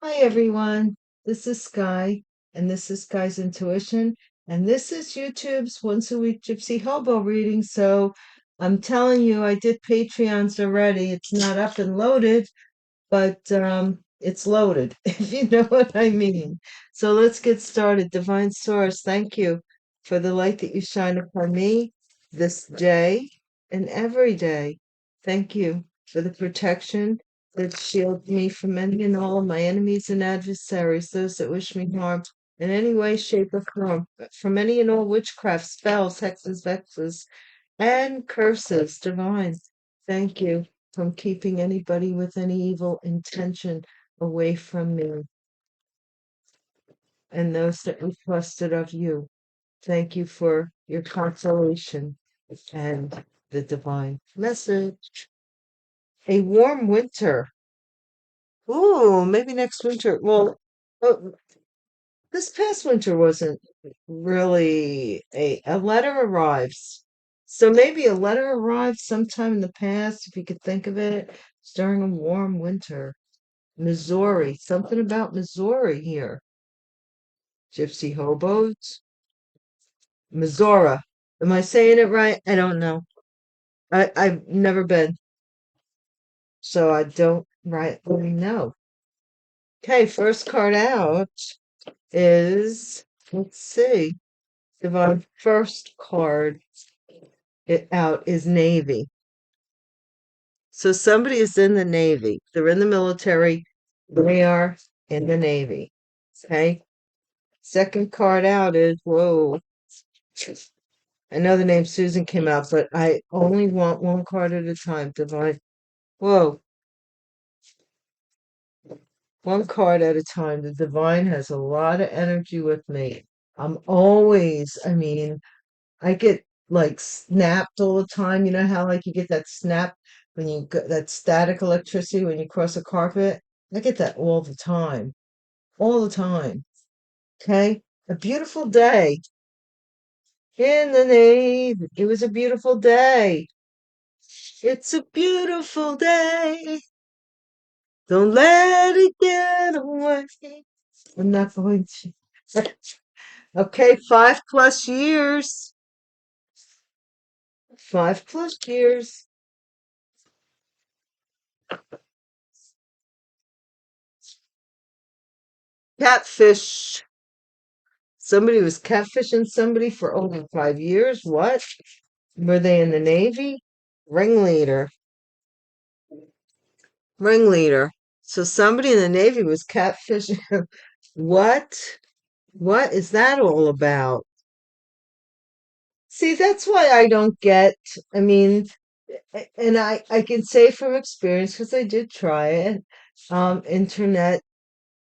Hi everyone, this is Sky, and this is Sky's Intuition, and this is YouTube's once a week Gypsy Hobo reading. So I'm telling you, I did Patreons already. It's not up and loaded, but it's loaded, if you know what I mean. So let's get started. Divine Source, thank you for the light that you shine upon me this day and every day. Thank you for the protection that shields me from any and all of my enemies and adversaries, those that wish me harm in any way, shape, or form, from any and all witchcraft, spells, hexes, vexes, and curses. Divine, thank you from keeping anybody with any evil intention away from me and those that requested of you. Thank you for your consolation and the divine message. A warm winter. Ooh, maybe next winter. Well, uh, this past winter wasn't really a letter arrives. So maybe a letter arrived sometime in the past, if you could think of it, during a warm winter. Missouri, something about Missouri here. Gypsy hobos, Missouri. Am I saying it right? I don't know. I've never been, so I don't rightly know. Okay, first card out is, let's see, Divine, first card out is Navy. So somebody is in the Navy. They're in the military. They are in the Navy. Okay. Second card out is, whoa. I know the name Susan came out, but I only want one card at a time, Divine. Whoa. One card at a time. The Divine has a lot of energy with me. I'm always, I get like snapped all the time. You know how like you get that snap when you get that static electricity when you cross a carpet? I get that all the time. All the time. Okay? A beautiful day in the nave. It was a beautiful day. It's a beautiful day. Don't let it get away. I'm not going to. Okay, 5 plus years. 5 plus years. Catfish. Somebody was catfishing somebody for over 5 years. What? Were they in the Navy? Ringleader. Ringleader. So somebody in the Navy was catfishing. What? What is that all about? See, that's why I don't get. I mean, and I can say from experience because I did try it. Internet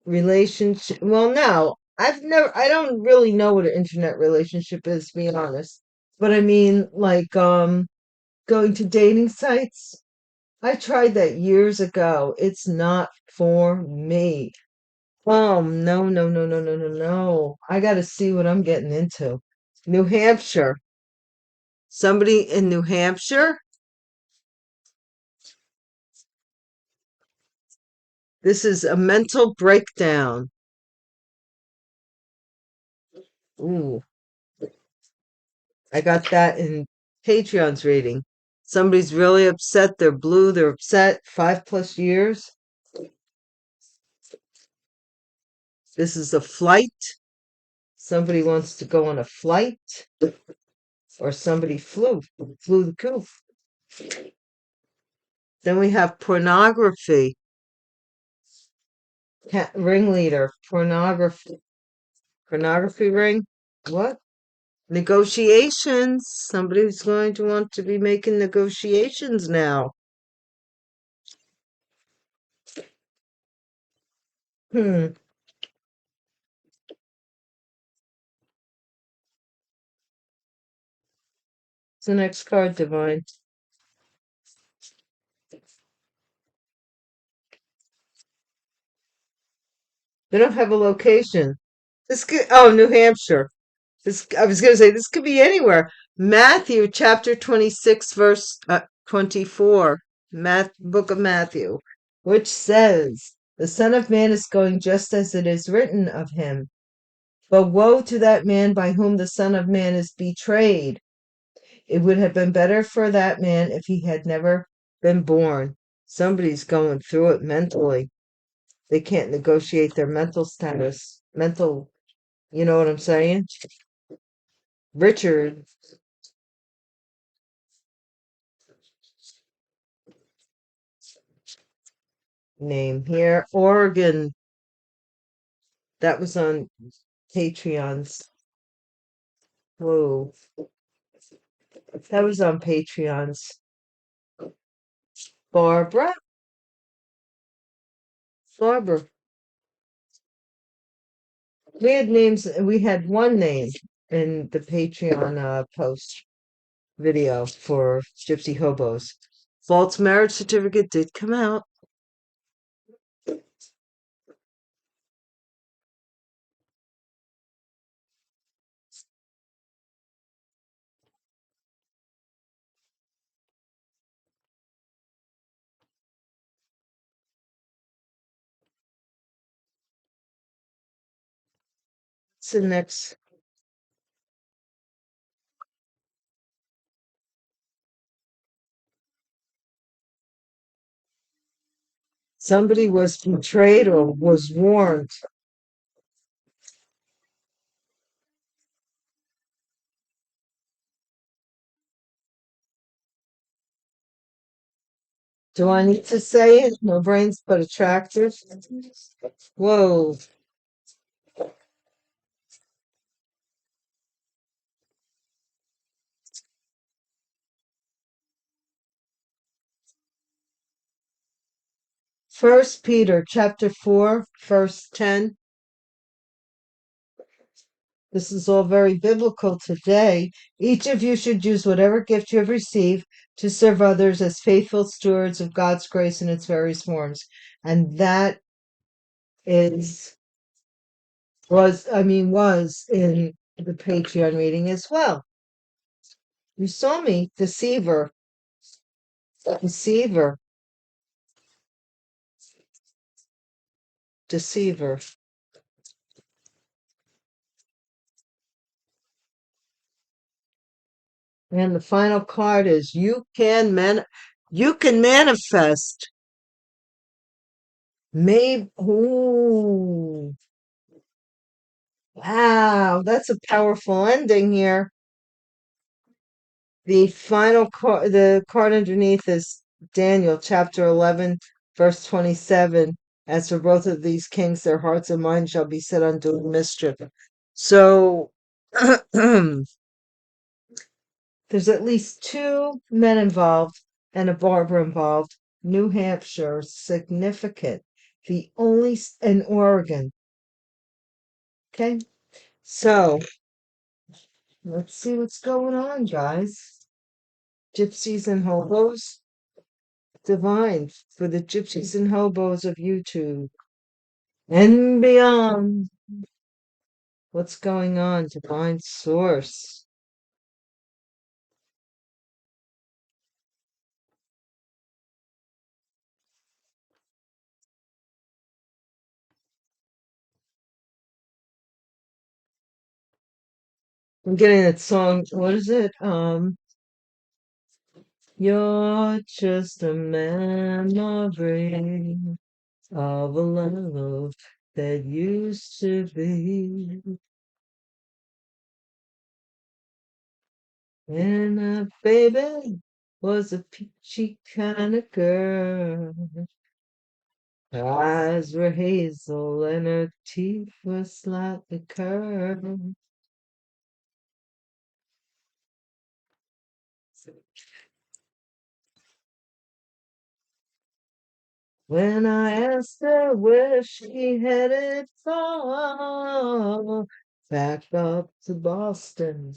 relationship. Well, no, I don't really know what an internet relationship is, to be honest. But I mean, like, going to dating sites. I tried that years ago. It's not for me. No, no, no, no, no, no, no. I got to see what I'm getting into. New Hampshire. Somebody in New Hampshire? This is a mental breakdown. Ooh, I got that in Patreon's reading. Somebody's really upset. They're blue. They're upset. 5 plus years. This is a flight. Somebody wants to go on a flight, or somebody flew the coop. Then we have pornography. Ringleader, pornography ring. What? Negotiations. Somebody's going to want to be making negotiations now. Hmm. It's the next card, Divine. They don't have a location. New Hampshire. I was going to say this could be anywhere. Matthew chapter 26 verse 24. Book of Matthew, which says, The Son of Man is going just as it is written of him. But woe to that man by whom the Son of Man is betrayed. It would have been better for that man if he had never been born. Somebody's going through it mentally. They can't negotiate their mental status. You know what I'm saying? Richard, name here. Oregon, that was on Patreon's. Whoa, that was on Patreon's. Barbara, Barbara. We had one name in the Patreon post video for Gypsy Hobos. False marriage certificate did come out. What's the next? Somebody was betrayed or was warned. Do I need to say it? No brains but attractive. Whoa. First Peter chapter 4, verse 10. This is all very biblical today. Each of you should use whatever gift you have received to serve others as faithful stewards of God's grace in its various forms. And that was in the Patreon reading as well. You saw me, deceiver, deceiver, deceiver. And the final card is you can manifest. Maybe, ooh, wow, that's a powerful ending here. The final card, the card underneath is Daniel chapter 11, verse 27. As for both of these kings, their hearts and minds shall be set on doing mischief. So there's at least two men involved and a barber involved. New Hampshire, significant. In Oregon. Okay, so let's see what's going on, guys. Gypsies and hobos. Divine for the gypsies and hobos of YouTube and beyond. What's going on? Divine source. I'm getting that song. What is it? You're just a memory of a love that used to be. And a baby was a peachy kind of girl. Her eyes were hazel and her teeth were slightly curved. When I asked her where she headed for, back up to Boston,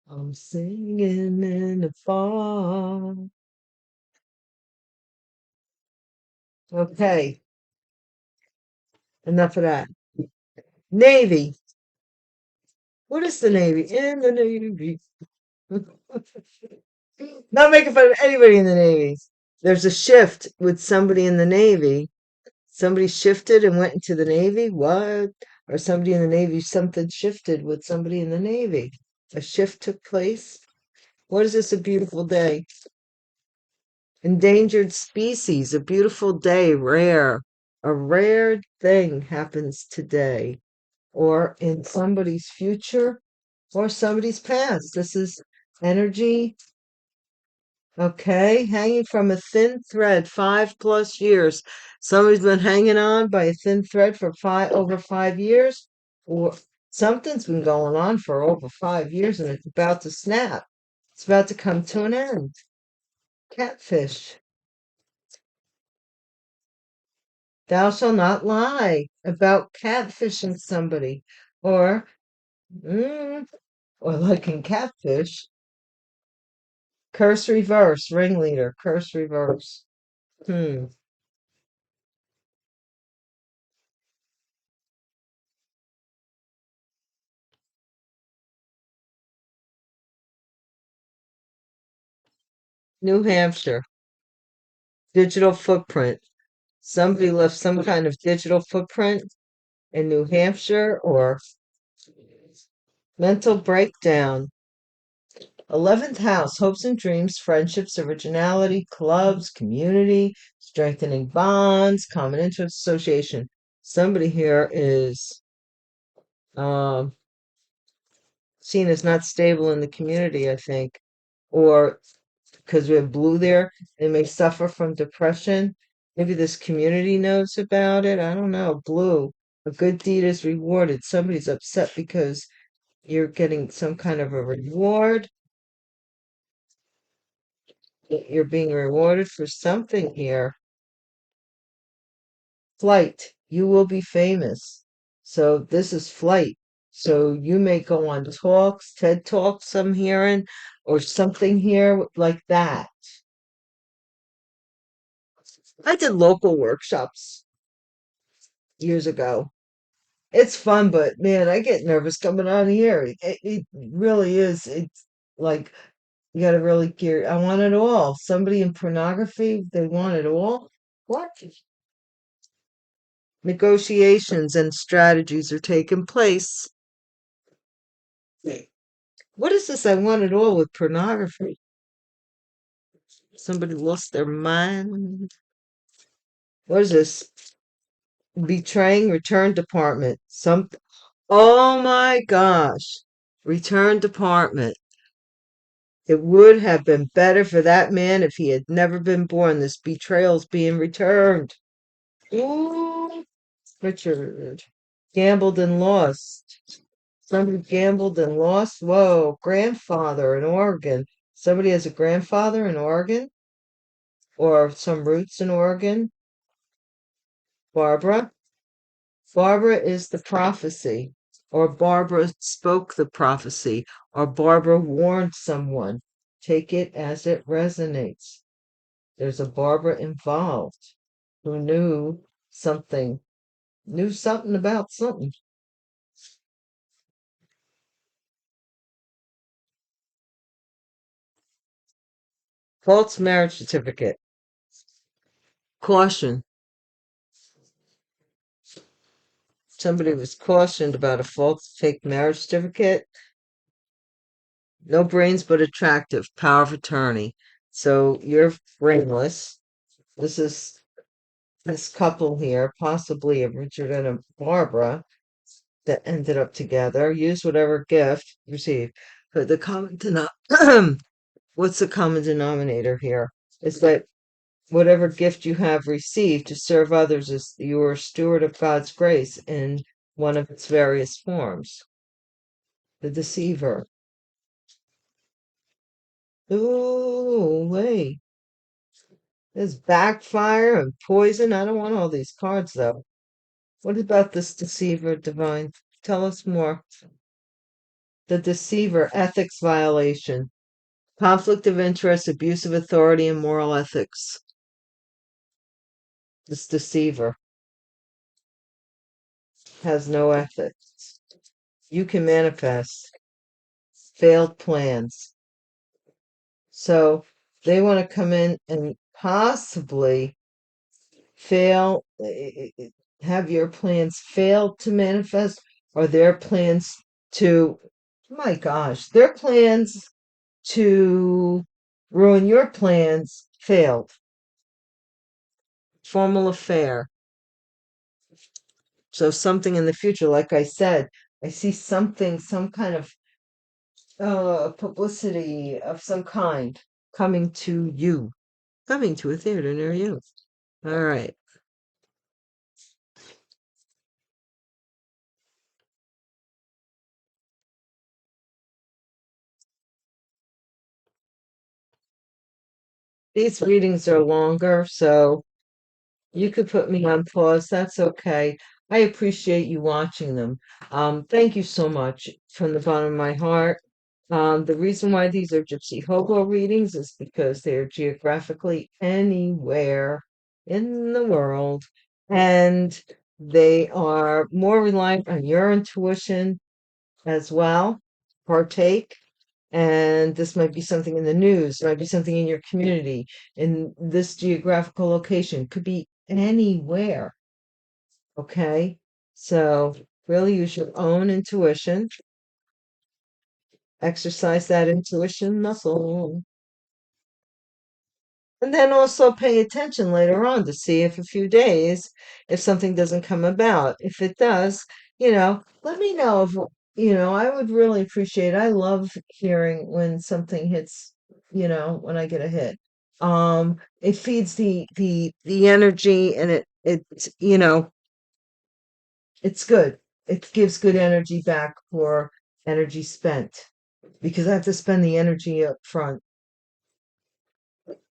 I'm singing in the fall. Okay, enough of that. Navy. What is the Navy? In the Navy. Not making fun of anybody in the Navy. There's a shift with somebody in the Navy. Somebody shifted and went into the Navy? What? Or somebody in the Navy, something shifted with somebody in the Navy. A shift took place. What is this? A beautiful day. Endangered species, a beautiful day, rare. A rare thing happens today, or in somebody's future, or somebody's past. This is energy. Okay, hanging from a thin thread, 5+ years. Somebody's been hanging on by a thin thread for over 5 years, or something's been going on for over 5 years and it's about to snap. It's about to come to an end. Catfish. Thou shalt not lie about catfishing somebody, or mm, or like in catfish. Curse reverse, ringleader, curse reverse. Hmm. New Hampshire, digital footprint. Somebody left some kind of digital footprint in New Hampshire, or mental breakdown. 11th house, hopes and dreams, friendships, originality, clubs, community, strengthening bonds, common interest, association. Somebody here is um, seen as not stable in the community, I think, or because we have blue there, they may suffer from depression. Maybe this community knows about it. I don't know. Blue, a good deed is rewarded. Somebody's upset because you're getting some kind of a reward. You're being rewarded for something here. Flight, you will be famous. So this is flight. So you may go on talks, TED Talks I'm hearing, or something here like that. I did local workshops years ago. It's fun, but man, I get nervous coming on here. It really is. It's like you gotta really gear. I want it all. Somebody in pornography, they want it all. What? Negotiations and strategies are taking place. What is this? I want it all with pornography. Somebody lost their mind. What is this? Betraying return department. Oh my gosh. Return department. It would have been better for that man if he had never been born. This betrayal's being returned. Ooh, Richard. Gambled and lost. Somebody gambled and lost. Whoa, grandfather in Oregon. Somebody has a grandfather in Oregon or some roots in Oregon. Barbara. Barbara is the prophecy, or Barbara spoke the prophecy, or Barbara warned someone. Take it as it resonates. There's a Barbara involved who something, knew something about something. False marriage certificate. Caution. Somebody was cautioned about a false fake marriage certificate. No brains but attractive. Power of attorney. So you're brainless. This is this couple here, possibly a Richard and a Barbara, that ended up together. Use whatever gift received. But the what's the common denominator here? Is that whatever gift you have received to serve others is you're a steward of God's grace in one of its various forms. The deceiver. Ooh, wait. There's backfire and poison. I don't want all these cards though. What about this deceiver, divine? Tell us more. The deceiver, ethics violation, conflict of interest, abuse of authority, and moral ethics. This deceiver has no ethics. You can manifest failed plans. So they want to come in and possibly fail, have your plans fail to manifest, or their plans to, my gosh, their plans to ruin your plans failed. Formal affair. So something in the future, like I said, I see something, some kind of publicity of some kind coming to you, coming to a theater near you. All right. These readings are longer, so you could put me on pause. That's okay. I appreciate you watching them. Thank you so much from the bottom of my heart. The reason why these are Gypsy Hobo readings is because they're geographically anywhere in the world, and they are more reliant on your intuition as well. Partake. And this might be something in the news, might be something in your community, in this geographical location, could be anywhere. Okay. So really use your own intuition, exercise that intuition muscle. And then also pay attention later on to see if a few days, if something doesn't come about. If it does, let me know if, I would really appreciate, I love hearing when something hits, when I get a hit. It feeds the energy, and it's good. It gives good energy back for energy spent, because I have to spend the energy up front.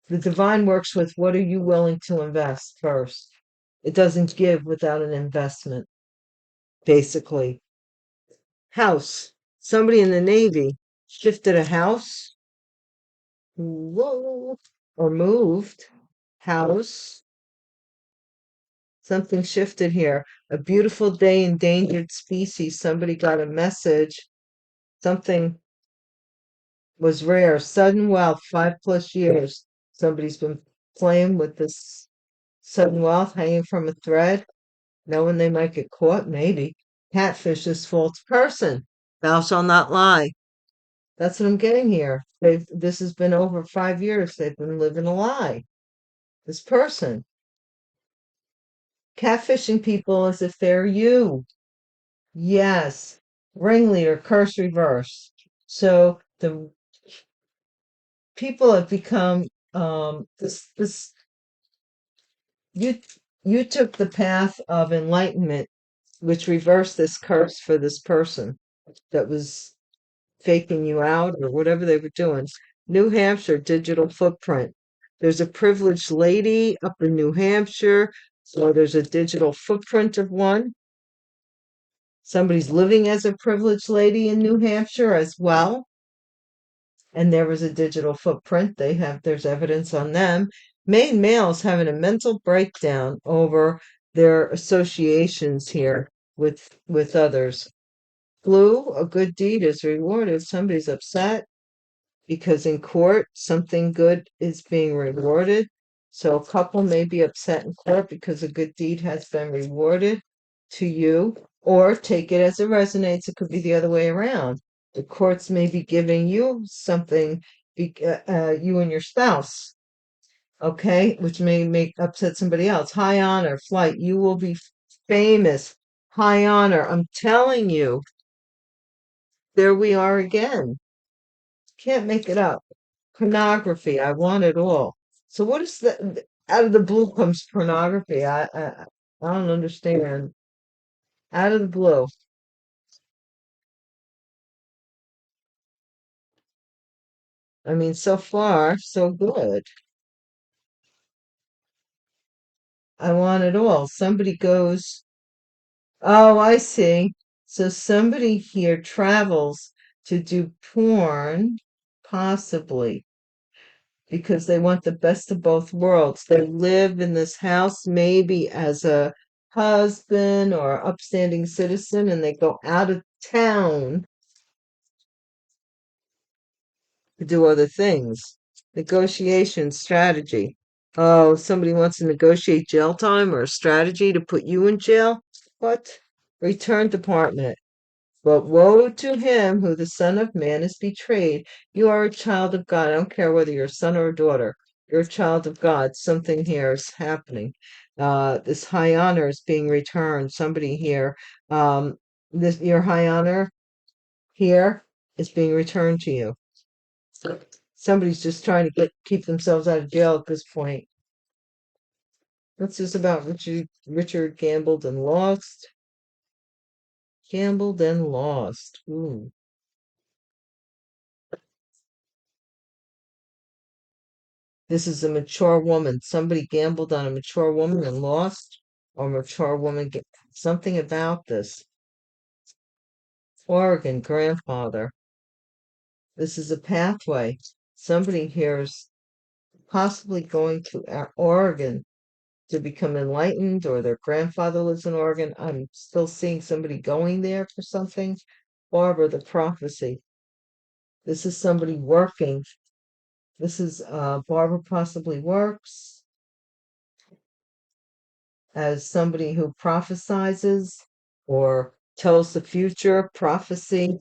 The divine works with, what are you willing to invest first? It doesn't give without an investment, basically. House. Somebody in the Navy shifted a house. Whoa. Or moved. House. Something shifted here. A beautiful day, endangered species. Somebody got a message. Something was rare. Sudden wealth, 5+ years. Somebody's been playing with this sudden wealth hanging from a thread, knowing they might get caught, maybe. Catfish, this false person. Thou shalt not lie. That's what I'm getting here. This has been over 5 years. They've been living a lie. This person. Catfishing people as if they're you. Yes. Ringleader, curse reverse. So the people have become this you you took the path of enlightenment, which reversed this curse for this person that was faking you out or whatever they were doing. New Hampshire digital footprint. There's a privileged lady up in New Hampshire, so there's a digital footprint of one. Somebody's living as a privileged lady in New Hampshire as well. And there was a digital footprint. There's evidence on them. Maine males having a mental breakdown over their associations here with others. Blue, a good deed is rewarded. Somebody's upset because in court something good is being rewarded. So a couple may be upset in court because a good deed has been rewarded to you, or take it as it resonates. It could be the other way around. The courts may be giving you something, you and your spouse, okay, which may make upset somebody else. High honor, flight, you will be famous. High honor, I'm telling you, there we are again. Can't make it up. Pornography, I want it all. So what is that? Out of the blue comes pornography. I don't understand. Out of the blue. I mean, so far, so good. I want it all. Somebody goes, oh, I see. So somebody here travels to do porn, possibly, because they want the best of both worlds. They live in this house, maybe as a husband or upstanding citizen, and they go out of town to do other things. Negotiation strategy. Oh, somebody wants to negotiate jail time or a strategy to put you in jail? What? Return department. But woe to him who the Son of Man is betrayed. You are a child of God. I don't care whether you're a son or a daughter. You're a child of God. Something here is happening. This high honor is being returned. Somebody here, this your high honor here is being returned to you. Somebody's just trying to keep themselves out of jail at this point. What's this about? Richard gambled and lost. Gambled and lost. Ooh. This is a mature woman. Somebody gambled on a mature woman and lost, or mature woman. Something about this. Oregon grandfather. This is a pathway. Somebody here is possibly going to Oregon to become enlightened, or their grandfather lives in Oregon. I'm still seeing somebody going there for something. Barbara, the prophecy. This is somebody working. This is Barbara possibly works as somebody who prophesizes or tells the future, prophecy,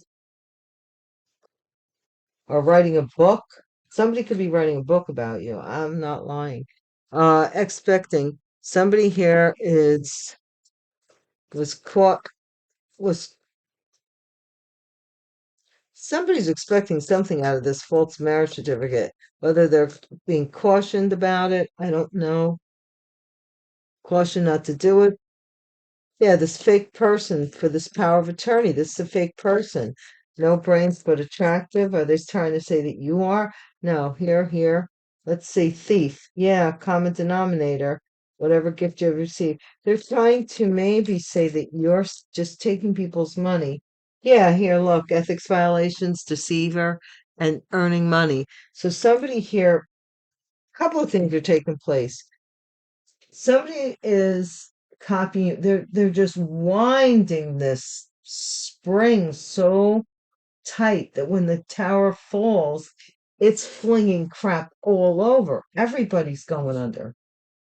or writing a book. Somebody could be writing a book about you. I'm not lying. Expecting. Somebody here was caught was somebody's expecting something out of this false marriage certificate. Whether they're being cautioned about it, I don't know. Caution not to do it. Yeah, this fake person for this power of attorney. This is a fake person. No brains, but attractive. Are they trying to say that you are? No, here. Let's see, thief. Yeah, common denominator. Whatever gift you have received. They're trying to maybe say that you're just taking people's money. Yeah, here, look, ethics violations, deceiver, and earning money. So somebody here, a couple of things are taking place. Somebody is copying, they're just winding this spring so tight that when the tower falls, it's flinging crap all over. Everybody's going under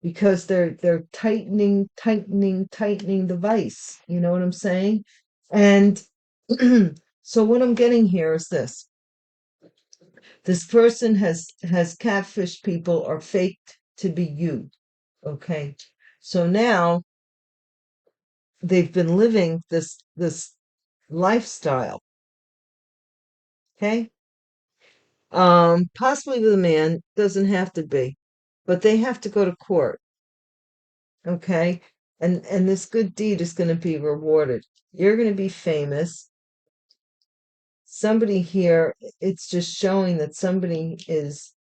because they're tightening the vice. You know what I'm saying? And so what I'm getting here is this. This person has catfished people or faked to be you. Okay. So now they've been living this lifestyle. Okay. Possibly with a man, doesn't have to be, but they have to go to court. Okay. And this good deed is going to be rewarded. You're going to be famous. Somebody here, it's just showing that somebody is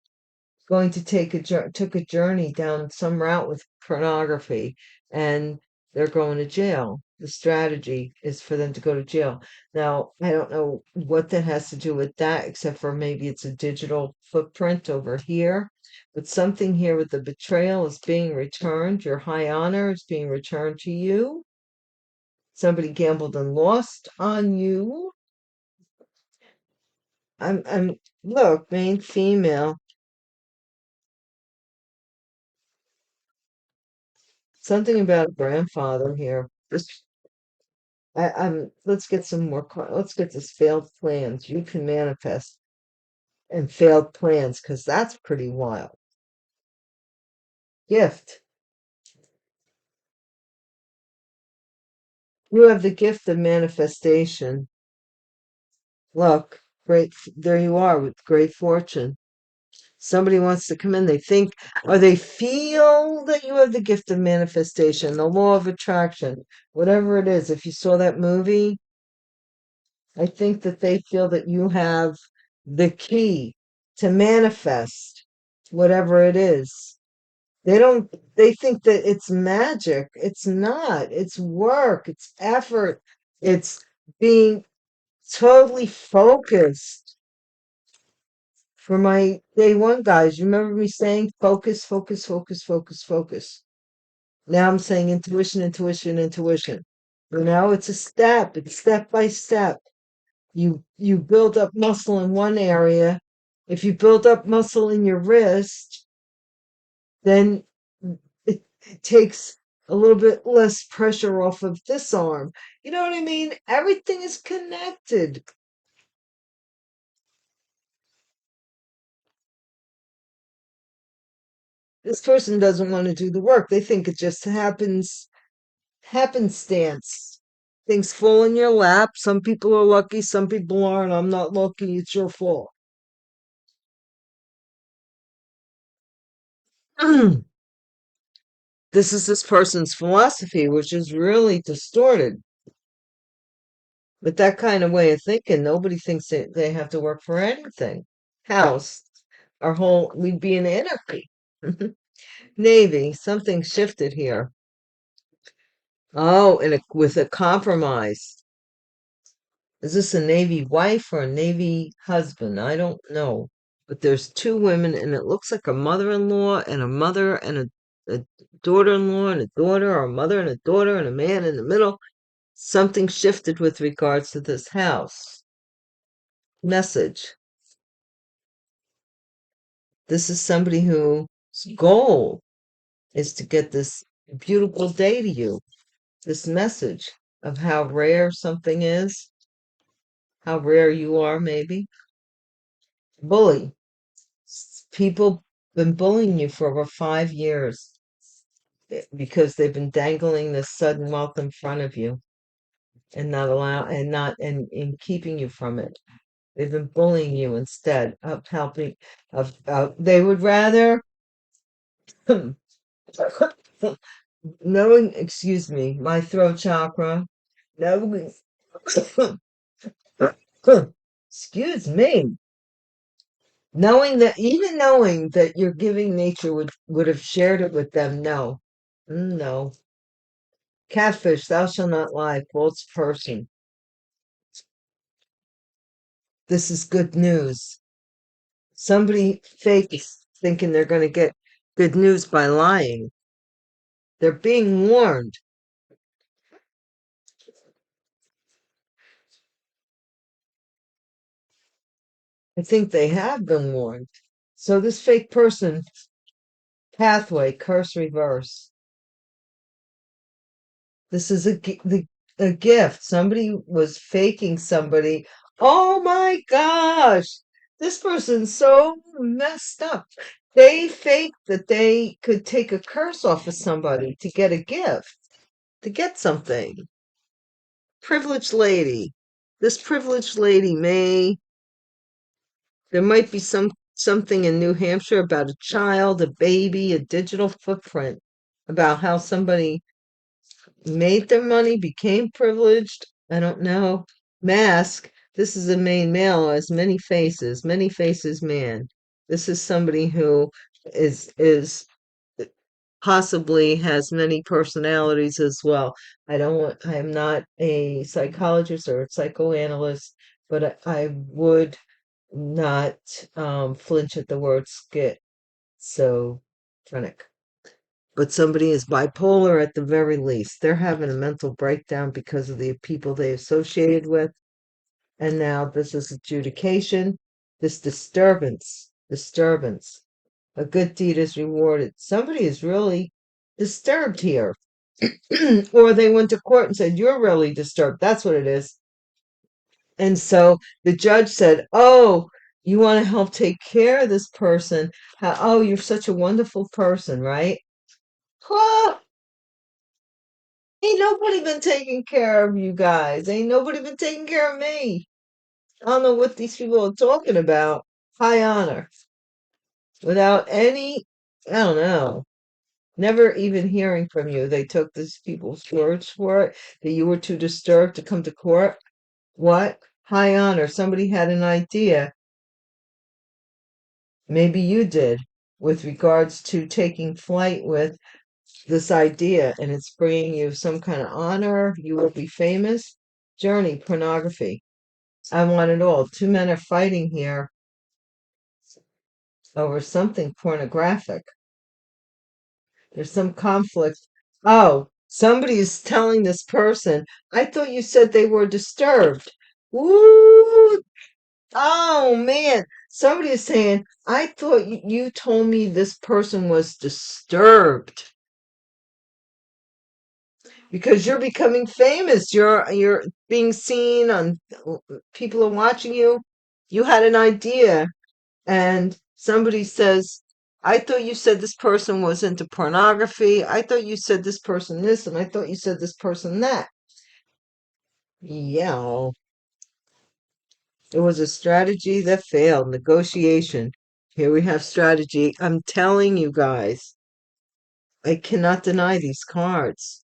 going to took a journey down some route with pornography, and they're going to jail. The strategy is for them to go to jail. Now, I don't know what that has to do with that, except for maybe it's a digital footprint over here. But something here with the betrayal is being returned. Your high honor is being returned to you. Somebody gambled and lost on you. I'm look, main female. Something about a grandfather here. Let's get some more. Let's get this failed plans. You can manifest and failed plans because that's pretty wild. Gift. You have the gift of manifestation. Look, great. There you are with great fortune. Somebody wants to come in. They think or they feel that you have the gift of manifestation, the law of attraction, whatever it is. If you saw that movie, I think that they feel that you have the key to manifest whatever it is. They think that it's magic. It's not. It's work, it's effort, it's being totally focused. For my day one guys, you remember me saying focus, focus, focus, focus, focus. Now I'm saying intuition, intuition, intuition. It's a step, it's step by step. You build up muscle in one area. If you build up muscle in your wrist, then it takes a little bit less pressure off of this arm. You know what I mean? Everything is connected. This person doesn't want to do the work. They think it just happenstance. Things fall in your lap. Some people are lucky, some people aren't. I'm not lucky, it's your fault. This is this person's philosophy, which is really distorted. With that kind of way of thinking, nobody thinks that they have to work for anything. House, our whole, we'd be in anarchy. Navy, something shifted here. Oh, and with a compromise. Is this a Navy wife or a Navy husband? I don't know. But there's two women, and it looks like a mother-in-law and a mother and a daughter-in-law and a daughter, or a mother and a daughter and a man in the middle. Something shifted with regards to this house. Message. This is somebody whose goal is to get this beautiful day to you. This message of how rare something is, how rare you are, maybe. Bully. People been bullying you for over 5 years because they've been dangling this sudden wealth in front of you and not allow and not and keeping you from it. They've been bullying you instead of helping of they would rather knowing, excuse me, my throat chakra, knowing, excuse me, even knowing that your giving nature would have shared it with them. No. No. Catfish, thou shalt not lie, false person. This is good news. Somebody fake is thinking they're going to get good news by lying. They're being warned. I think they have been warned. So this fake person, pathway, curse reverse. This is a gift. Somebody was faking somebody. Oh my gosh. This person's so messed up. They faked that they could take a curse off of somebody to get a gift, to get something. Privileged lady. This privileged lady there might be something in New Hampshire about a child, a baby, a digital footprint about how somebody made their money, became privileged. I don't know. Mask. This is a main male, has many faces man. This is somebody who is possibly has many personalities as well. I am not a psychologist or a psychoanalyst, but I would not flinch at the word schizophrenic. But somebody is bipolar at the very least. They're having a mental breakdown because of the people they associated with. And now this is adjudication, this disturbance. A good deed is rewarded. Somebody is really disturbed here. Or they went to court and said, you're really disturbed. That's what it is. And so the judge said, oh, you want to help take care of this person. Oh, you're such a wonderful person, right? Huh? Ain't nobody been taking care of you guys. Ain't nobody been taking care of me. I don't know what these people are talking about. High honor. Without any, I don't know, never even hearing from you. They took these people's words for it, that you were too disturbed to come to court. What? High honor. Somebody had an idea. Maybe you did, with regards to taking flight with this idea, and it's bringing you some kind of honor. You will be famous. Journey, pornography. I want it all. Two men are fighting here over something pornographic. There's some conflict. Oh, somebody is telling this person, I thought you said they were disturbed. Ooh, oh man. Somebody is saying, I thought you told me this person was disturbed because you're becoming famous. You're being seen on, people are watching you. You had an idea, and somebody says, I thought you said this person was into pornography. I thought you said this person this, and I thought you said this person that. Yeah, it was a strategy that failed. Negotiation. Here we have strategy. I'm telling you guys, I cannot deny these cards.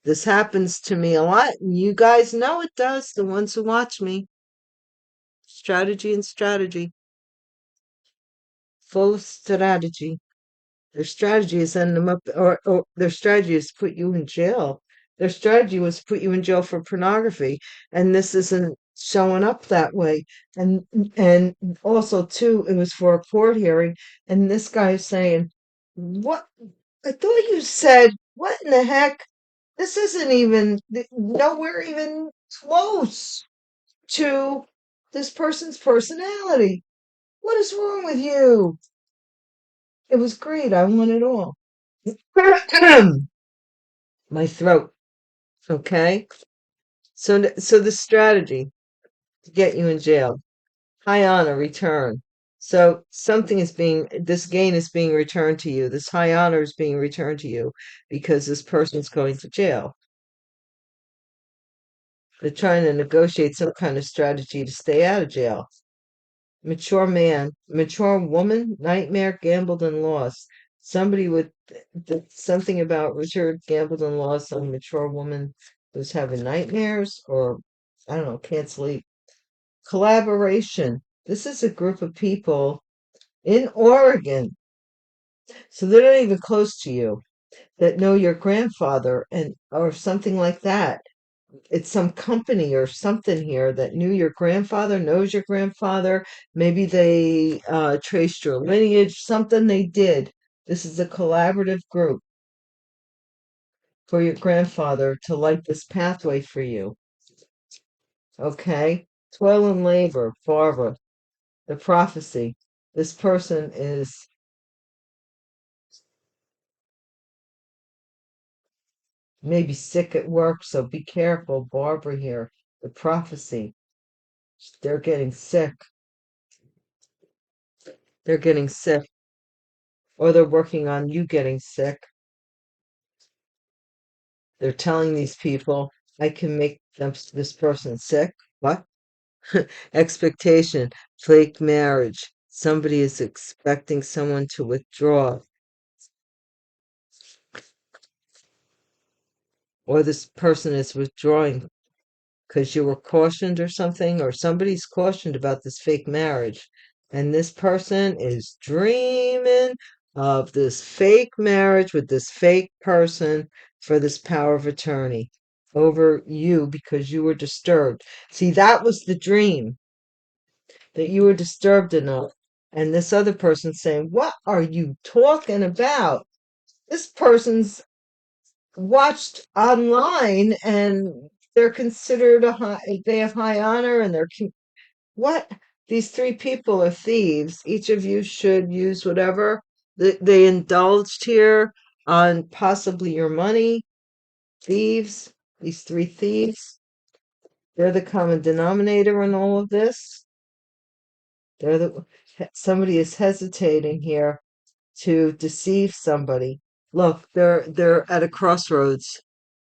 This happens to me a lot, and you guys know it does, the ones who watch me. Strategy and strategy. Full of strategy. Their strategy is send them up, or their strategy is to put you in jail. Their strategy was to put you in jail for pornography, and this isn't showing up that way. And also too, it was for a court hearing, and this guy is saying, "What? I thought you said what in the heck? This isn't even nowhere even close to this person's personality. What is wrong with you?" It was great. I want it all. My throat. Okay. So the strategy to get you in jail, high honor return. So this gain is being returned to you. This high honor is being returned to you because this person's going to jail. They're trying to negotiate some kind of strategy to stay out of jail. Mature man, mature woman, nightmare, gambled and lost. Somebody with something about Richard gambled and lost, some mature woman who's having nightmares, or I don't know, can't sleep. Collaboration. This is a group of people in Oregon, so they're not even close to you, that know your grandfather and or something like that. It's some company or something here that knew your grandfather, knows your grandfather. Maybe they traced your lineage, something they did. This is a collaborative group for your grandfather to light this pathway for you. Okay? Toil and labor, Barbara, the prophecy. This person is maybe sick at work, so be careful, Barbara here. The prophecy. They're getting sick. They're getting sick. Or they're working on you getting sick. They're telling these people, I can make this person sick. What? Expectation, fake marriage. Somebody is expecting someone to withdraw, or this person is withdrawing because you were cautioned or something, or somebody's cautioned about this fake marriage. And this person is dreaming of this fake marriage with this fake person for this power of attorney over you because you were disturbed. See, that was the dream, that you were disturbed enough. And this other person saying, what are you talking about? This person's watched online and they're considered they have high honor and what? These three people are thieves. Each of you should use whatever they indulged here on possibly your money. Thieves, these three thieves, they're the common denominator in all of this. Somebody is hesitating here to deceive somebody. Look, they're at a crossroads.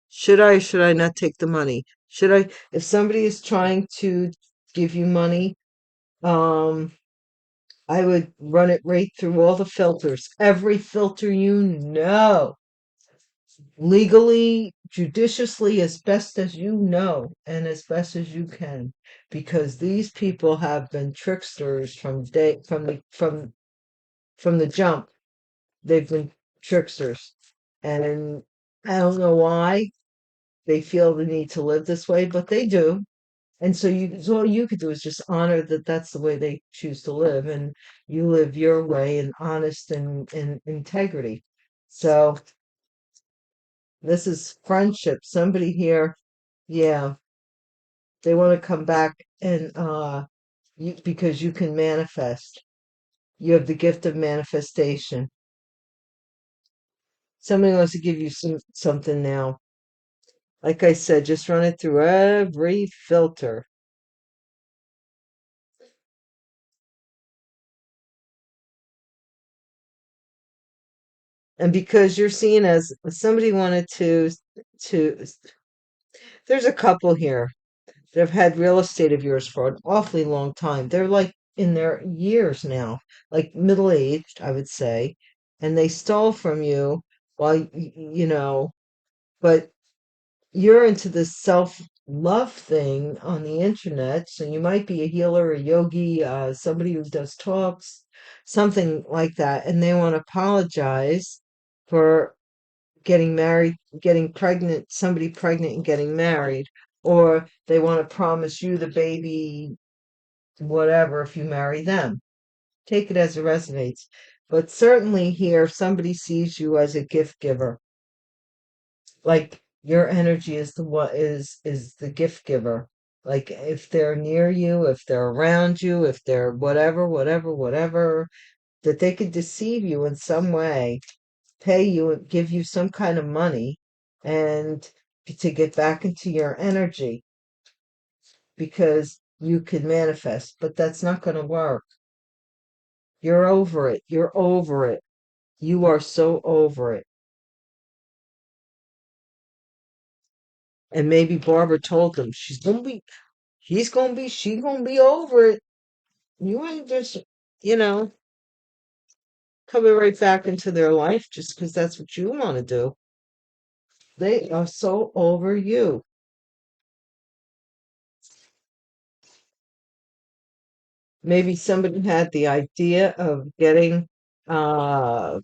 Should I or should I not take the money? Should I, if somebody is trying to give you money, um, I would run it right through all the filters, every filter you know, legally, judiciously, as best as you know, and as best as you can, because these people have been tricksters from the jump. They've been tricksters, and I don't know why they feel the need to live this way, but they do. And so all you could do is just honor that that's the way they choose to live, and you live your way in honest and integrity. So this is friendship. Somebody here, yeah, they want to come back and because you can manifest. You have the gift of manifestation. Somebody wants to give you something now. Like I said, just run it through every filter. And because you're seen as somebody wanted to, there's a couple here that have had real estate of yours for an awfully long time. They're like in their years now, like middle aged, I would say, and they stole from you while but you're into this self love thing on the internet. So you might be a healer, a yogi, somebody who does talks, something like that, and they want to apologize for getting married, getting pregnant, somebody pregnant and getting married, or they want to promise you the baby, whatever, if you marry them. Take it as it resonates. But certainly here, somebody sees you as a gift giver. Like your energy is is the gift giver. Like if they're near you, if they're around you, if they're whatever, that they could deceive you in some way, pay you and give you some kind of money and to get back into your energy because you could manifest, but that's not going to work. You're over it. You're over it. You are so over it. And maybe Barbara told them she's gonna be over it. You ain't just, you know, coming right back into their life just because that's what you want to do. They are so over you. Maybe somebody had the idea of getting uh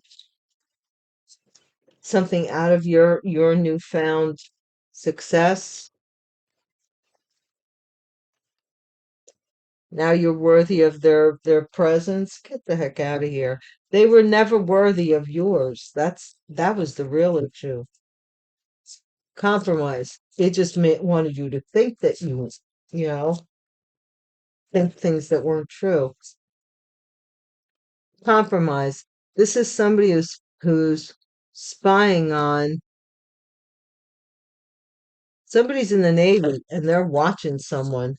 something out of your newfound success. Now you're worthy of their presence. Get the heck out of here. They were never worthy of yours. That was the real issue. Compromise. It just wanted you to think that you know, think things that weren't true. Compromise. This is somebody who's spying on somebody's in the Navy and they're watching someone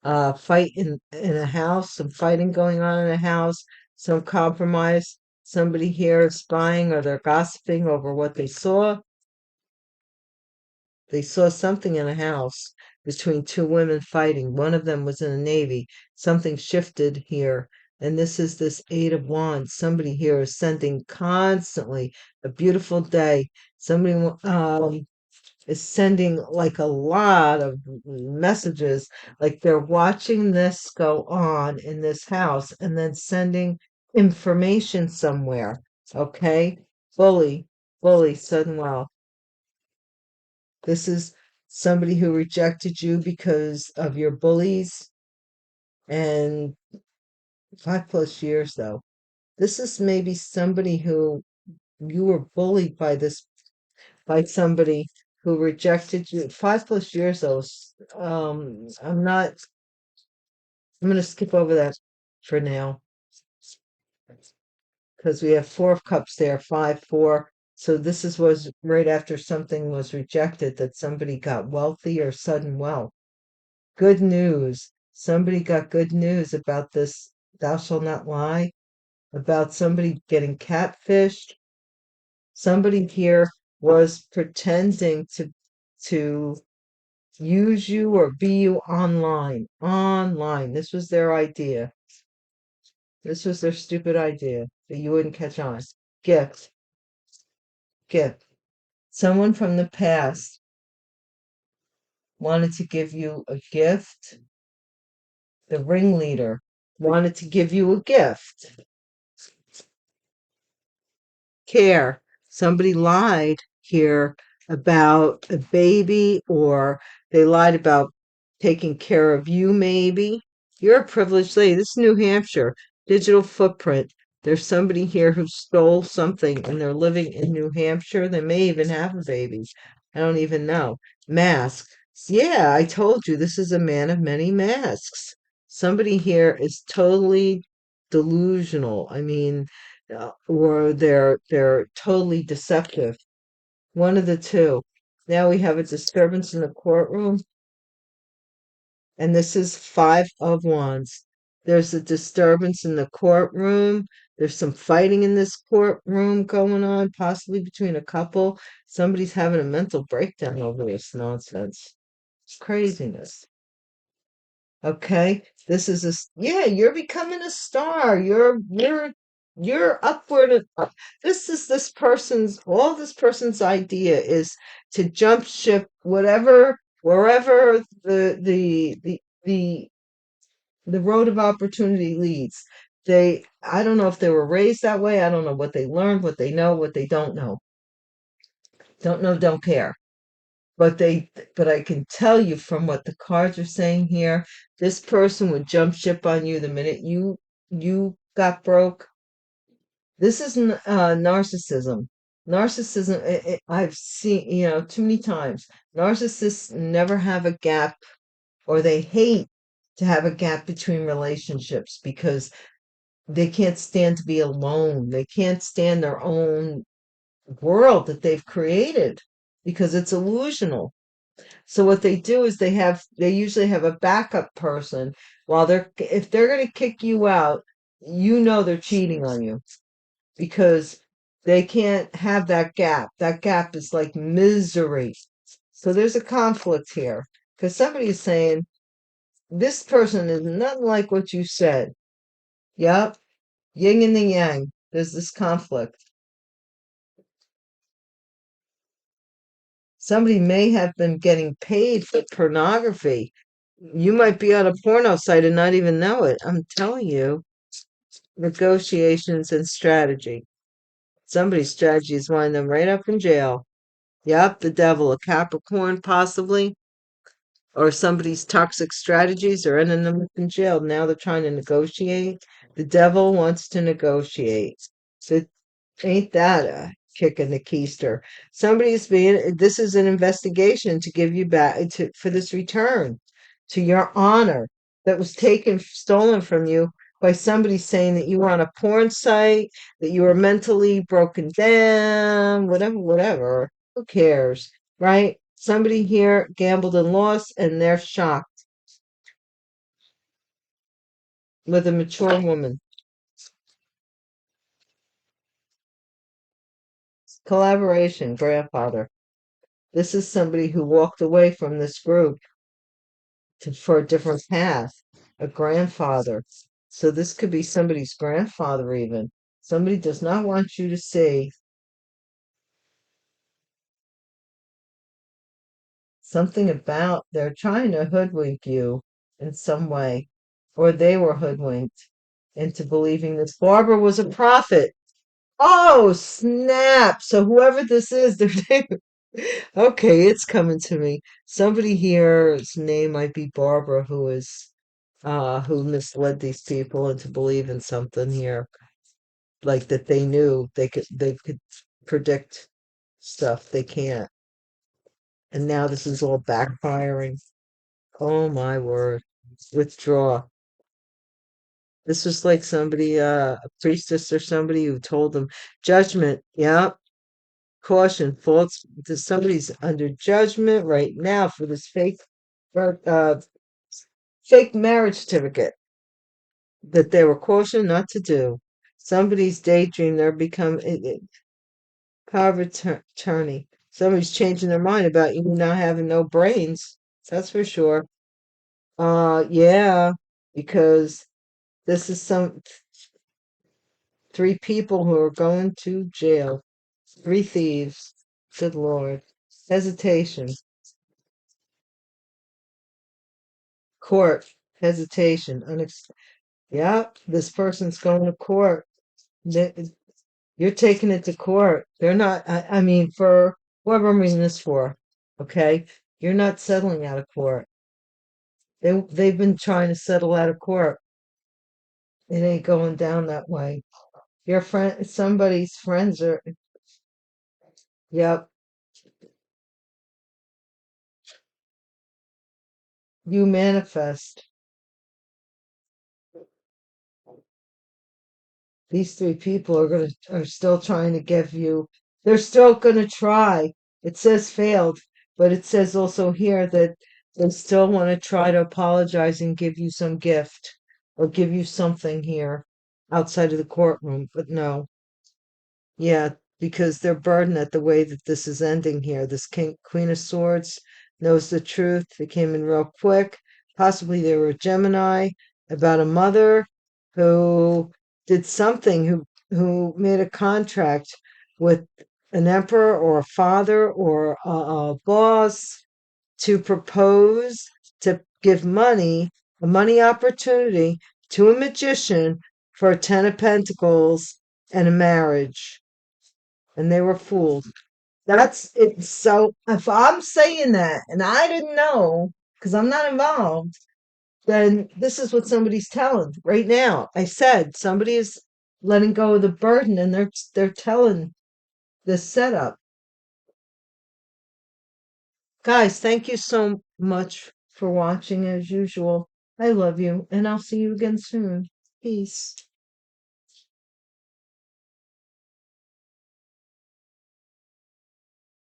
fight in a house, some fighting going on in a house, some compromise, somebody here is spying or they're gossiping over what they saw. They saw something in a house between two women fighting. One of them was in the Navy. Something shifted here. And this is this Eight of Wands. Somebody here is sending constantly a beautiful day. Somebody is sending like a lot of messages, like they're watching this go on in this house and then sending information somewhere. Okay? Bully, bully, sudden wealth. This is somebody who rejected you because of your bullies and 5+ years though. This is maybe somebody who you were bullied by by somebody who rejected you. 5+ years though. I'm not, I'm gonna skip over that for now because we have 4 of Cups there, 5, 4. So this was right after something was rejected that somebody got wealthy or sudden wealth. Good news. Somebody got good news about this thou shalt not lie, about somebody getting catfished. Somebody here was pretending to use you or be you online. Online. This was their idea. This was their stupid idea that you wouldn't catch on. Gift. Gift. Someone from the past wanted to give you a gift. The ringleader wanted to give you a gift. Care. Somebody lied here about a baby, or they lied about taking care of you, maybe. You're a privileged lady. This is New Hampshire. Digital footprint. There's somebody here who stole something and they're living in New Hampshire. They may even have a baby. I don't even know. Mask. Yeah, I told you this is a man of many masks. Somebody here is totally delusional. I mean, or they're totally deceptive. One of the two. Now we have a disturbance in the courtroom, and this is Five of Wands. There's a disturbance in the courtroom. There's some fighting in this courtroom going on, possibly between a couple. Somebody's having a mental breakdown over this nonsense. It's craziness. Okay, this is yeah, you're becoming a star. You're upward and up. This is all this person's idea is to jump ship whatever wherever the road of opportunity leads. I don't know if they were raised that way. I don't know what they learned, what they know, what they don't know. Don't know, don't care. But I can tell you from what the cards are saying here, this person would jump ship on you the minute you got broke. This is narcissism. Narcissism, I've seen, too many times. Narcissists never have a gap, or they hate to have a gap between relationships because they can't stand to be alone. They can't stand their own world that they've created because it's illusional. So what they do is they usually have a backup person while if they're going to kick you out, they're cheating on you because they can't have that gap. That gap is like misery. So there's a conflict here because somebody is saying this person is nothing like what you said. Yep, yin and the yang. There's this conflict. Somebody may have been getting paid for pornography. You might be on a porno site and not even know it. I'm telling you. Negotiations and strategy. Somebody's strategy is winding them right up in jail. Yep, the devil, a Capricorn possibly, or somebody's toxic strategies are ending them up in jail. Now they're trying to negotiate. The devil wants to negotiate. So ain't that a kick in the keister? This is an investigation to give you back for this return to your honor that was stolen from you by somebody saying that you were on a porn site, that you were mentally broken down, whatever, whatever. Who cares, right? Somebody here gambled and lost, and they're shocked with a mature woman. Collaboration, grandfather. This is somebody who walked away from this group for a different path, a grandfather. So this could be somebody's grandfather, even. Somebody does not want you to see something about they're trying to hoodwink you in some way, or they were hoodwinked into believing this Barbara was a prophet. Oh, snap. So whoever this is, their name. Okay, it's coming to me. Somebody here's name might be Barbara, who misled these people into believing something here, like that they knew they could predict stuff they can't. And now this is all backfiring. Oh my word. Withdraw. This was like somebody, a priestess or somebody who told them judgment. Yeah, caution, false. Somebody's under judgment right now for this uh, fake marriage certificate that they were cautioned not to do. Somebody's daydream. They're become power of attorney. Somebody's changing their mind about you not having no brains. That's for sure. Yeah, because this is some three people who are going to jail. Three thieves. Good Lord. Hesitation. Court. Hesitation. Yeah, this person's going to court. You're taking it to court. They're not, I mean, for whatever I'm reading this for, okay? You're not settling out of court. They've been trying to settle out of court. It ain't going down that way. Your friend, somebody's friends are, yep, you manifest. these three people are still trying to give you, they're still gonna try. It says failed, but it says also here that they still want to try to apologize and give you some gift or give you something here outside of the courtroom. But no, yeah, because they're burdened at the way that this is ending here. This Queen of Swords knows the truth. They came in real quick. Possibly they were a Gemini about a mother who did something, who made a contract with an emperor or a father or a boss to propose to give money, a money opportunity to a magician for a Ten of Pentacles and a marriage, and they were fooled. That's it. So if I'm saying that and I didn't know because I'm not involved, then this is what somebody's telling right now. I said somebody is letting go of the burden and they're telling this setup. Guys, thank you so much for watching as usual. I love you and I'll see you again soon. Peace.